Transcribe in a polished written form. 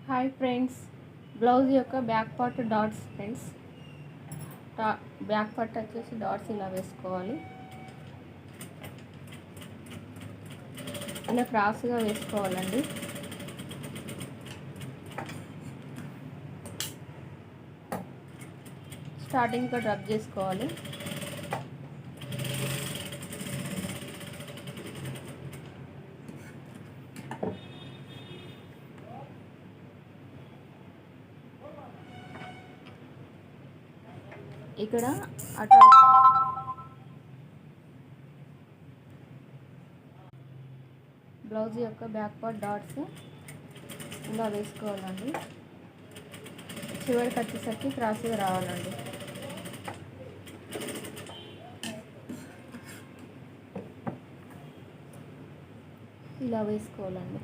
Hi friends, blouse యొక్క back part dots friends. Back part వచ్చేసి dots ఇలా వేసుకోవాలి. ఇలా క్రాస్గా వేసుకోవాలండి. స్టార్టింగ్గా డ్రప్ చేసుకోవాలి. ఇక్కడ బ్లౌజ్ యొక్క బ్యాక్ పార్ట్ డాట్స్ ఇలా వేసుకోవాలండి. చివరికి వచ్చేసరికి క్రాస్గా రావాలండి. ఇలా వేసుకోవాలండి.